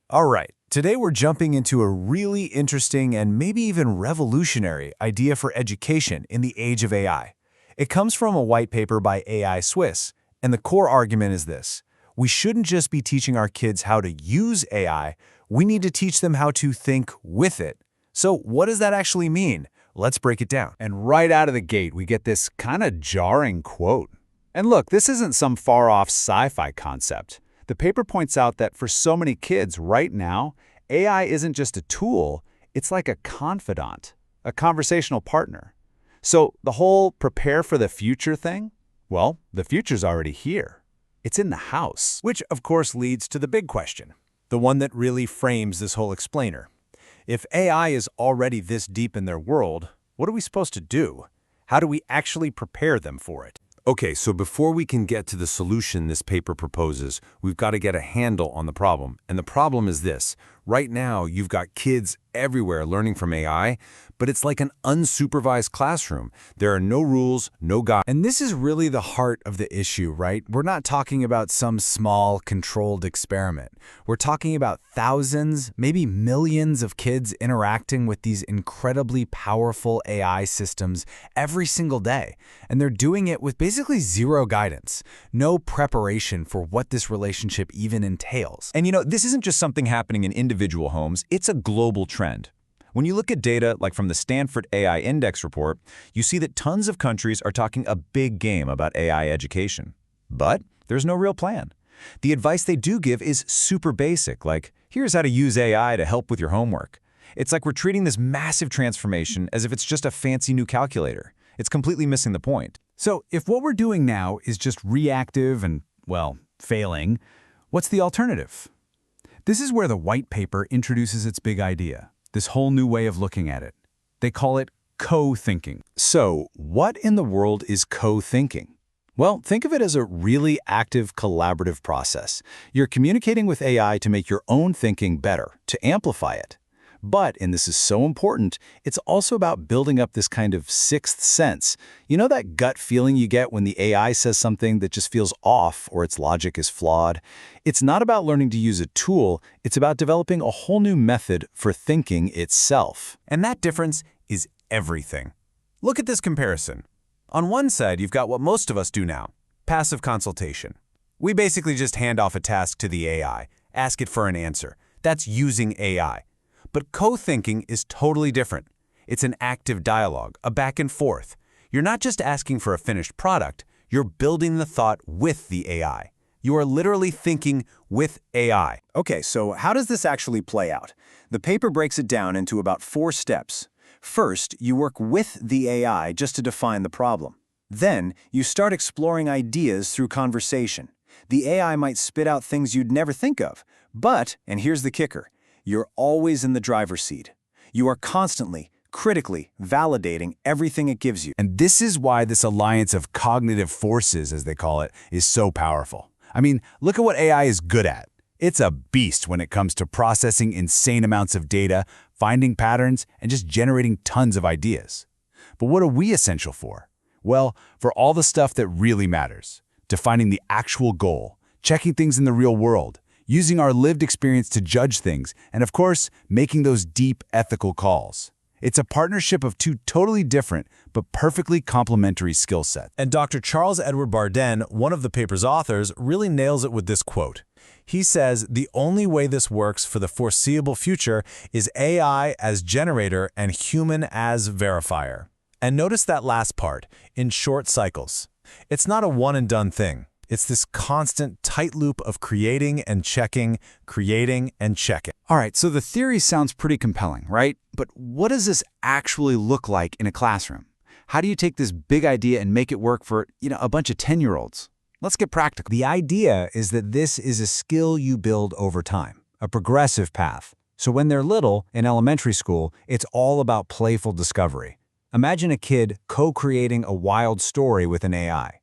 All right, today we're jumping into a really interesting and maybe even revolutionary idea for education in the age of AI. It comes from a white paper by AI Swiss, and the core argument is this. We shouldn't just be teaching our kids how to use AI, we need to teach them how to think with it. So what does that actually mean? Let's break it down. And right out of the gate, we get this kind of jarring quote. And look, this isn't some far-off sci-fi concept. The paper points out that for so many kids right now, AI isn't just a tool, it's like a confidant, a conversational partner. So the whole prepare for the future thing, well, the future's already here. It's in the house. Which, of course, leads to the big question, the one that really frames this whole explainer. If AI is already this deep in their world, what are we supposed to do? How do we actually prepare them for it? Okay, so before we can get to the solution this paper proposes, we've got to get a handle on the problem. And the problem is this. Right now, you've got kids everywhere learning from AI, but it's like an unsupervised classroom. There are no rules, no guides. And this is really the heart of the issue, right? We're not talking about some small, controlled experiment. We're talking about thousands, maybe millions of kids interacting with these incredibly powerful AI systems every single day. And they're doing it with basically zero guidance, no preparation for what this relationship even entails. And this isn't just something happening in individual homes, it's a global trend. When you look at data like from the Stanford AI Index report, you see that tons of countries are talking a big game about AI education. But there's no real plan. The advice they do give is super basic, like, here's how to use AI to help with your homework. It's like we're treating this massive transformation as if it's just a fancy new calculator. It's completely missing the point. So if what we're doing now is just reactive and, well, failing, what's the alternative? This is where the white paper introduces its big idea, this whole new way of looking at it. They call it co-thinking. So, what in the world is co-thinking? Well, think of it as a really active collaborative process. You're communicating with AI to make your own thinking better, to amplify it. But, and this is so important, it's also about building up this kind of sixth sense. You know that gut feeling you get when the AI says something that just feels off or its logic is flawed? It's not about learning to use a tool, it's about developing a whole new method for thinking itself. And that difference is everything. Look at this comparison. On one side, you've got what most of us do now, passive consultation. We basically just hand off a task to the AI, ask it for an answer. That's using AI. But co-thinking is totally different. It's an active dialogue, a back and forth. You're not just asking for a finished product, you're building the thought with the AI. You are literally thinking with AI. Okay, so how does this actually play out? The paper breaks it down into about 4 steps. First, you work with the AI just to define the problem. Then, you start exploring ideas through conversation. The AI might spit out things you'd never think of. But, and here's the kicker, you're always in the driver's seat. You are constantly, critically validating everything it gives you. And this is why this alliance of cognitive forces, as they call it, is so powerful. I mean, look at what AI is good at. It's a beast when it comes to processing insane amounts of data, finding patterns, and just generating tons of ideas. But what are we essential for? Well, for all the stuff that really matters. Defining the actual goal, checking things in the real world, using our lived experience to judge things, and of course, making those deep ethical calls. It's a partnership of 2 totally different but perfectly complementary skill sets. And Dr. Charles Edward Barden, one of the paper's authors, really nails it with this quote. He says, the only way this works for the foreseeable future is AI as generator and human as verifier. And notice that last part, in short cycles. It's not a one-and-done thing. It's this constant tight loop of creating and checking. All right, so the theory sounds pretty compelling, right? But what does this actually look like in a classroom? How do you take this big idea and make it work for, a bunch of 10-year-olds? Let's get practical. The idea is that this is a skill you build over time, a progressive path. So when they're little, in elementary school, it's all about playful discovery. Imagine a kid co-creating a wild story with an AI.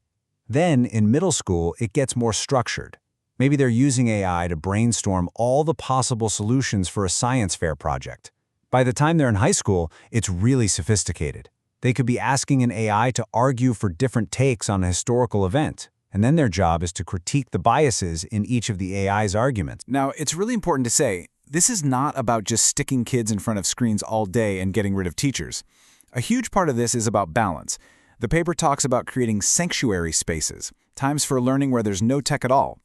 Then, in middle school, it gets more structured. Maybe they're using AI to brainstorm all the possible solutions for a science fair project. By the time they're in high school, it's really sophisticated. They could be asking an AI to argue for different takes on a historical event, and then their job is to critique the biases in each of the AI's arguments. Now, it's really important to say, this is not about just sticking kids in front of screens all day and getting rid of teachers. A huge part of this is about balance. The paper talks about creating sanctuary spaces, times for learning where there's no tech at all,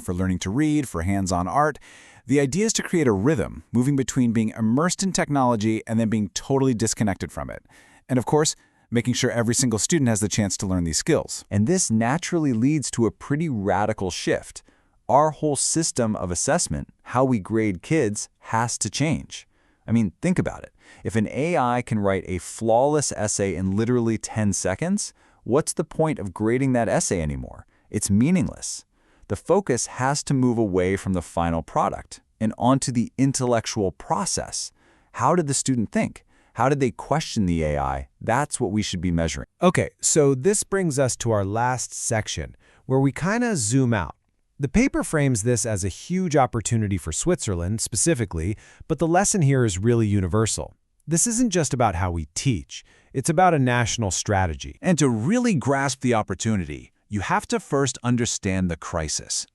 for learning to read, for hands-on art. The idea is to create a rhythm, moving between being immersed in technology and then being totally disconnected from it. And of course, making sure every single student has the chance to learn these skills. And this naturally leads to a pretty radical shift. Our whole system of assessment, how we grade kids, has to change. I mean, think about it. If an AI can write a flawless essay in literally 10 seconds, what's the point of grading that essay anymore? It's meaningless. The focus has to move away from the final product and onto the intellectual process. How did the student think? How did they question the AI? That's what we should be measuring. Okay, so this brings us to our last section, where we kind of zoom out. The paper frames this as a huge opportunity for Switzerland, specifically, but the lesson here is really universal. This isn't just about how we teach. It's about a national strategy. And to really grasp the opportunity, you have to first understand the crisis.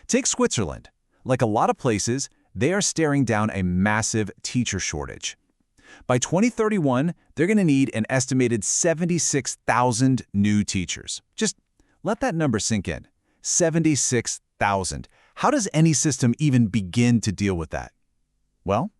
Take Switzerland. Like a lot of places, they are staring down a massive teacher shortage. By 2031, they're going to need an estimated 76,000 new teachers. Just let that number sink in. 76,000. How does any system even begin to deal with that? Well,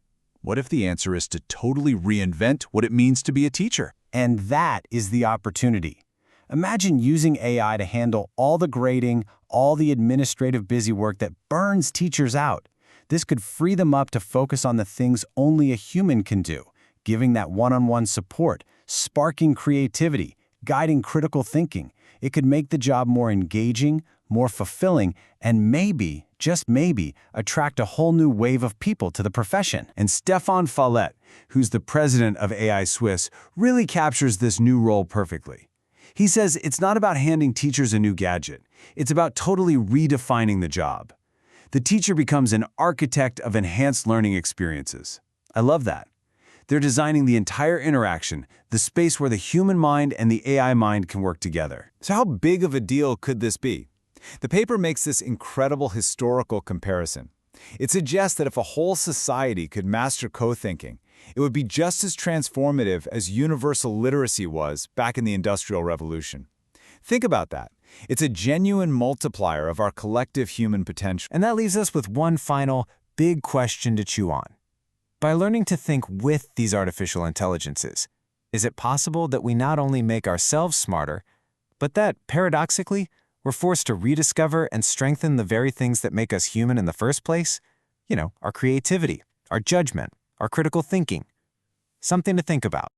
what if the answer is to totally reinvent what it means to be a teacher? And that is the opportunity. Imagine using AI to handle all the grading, all the administrative busywork that burns teachers out. This could free them up to focus on the things only a human can do, giving that one-on-one support, sparking creativity, guiding critical thinking. It could make the job more engaging, more fulfilling, and maybe, just maybe, attract a whole new wave of people to the profession. And Stefan Follett, who's the president of AI Swiss, really captures this new role perfectly. He says it's not about handing teachers a new gadget. It's about totally redefining the job. The teacher becomes an architect of enhanced learning experiences. I love that. They're designing the entire interaction, the space where the human mind and the AI mind can work together. So how big of a deal could this be? The paper makes this incredible historical comparison. It suggests that if a whole society could master co-thinking, it would be just as transformative as universal literacy was back in the Industrial Revolution. Think about that. It's a genuine multiplier of our collective human potential. And that leaves us with one final, big question to chew on. By learning to think with these artificial intelligences, is it possible that we not only make ourselves smarter, but that, paradoxically, we're forced to rediscover and strengthen the very things that make us human in the first place? Our creativity, our judgment, our critical thinking. Something to think about.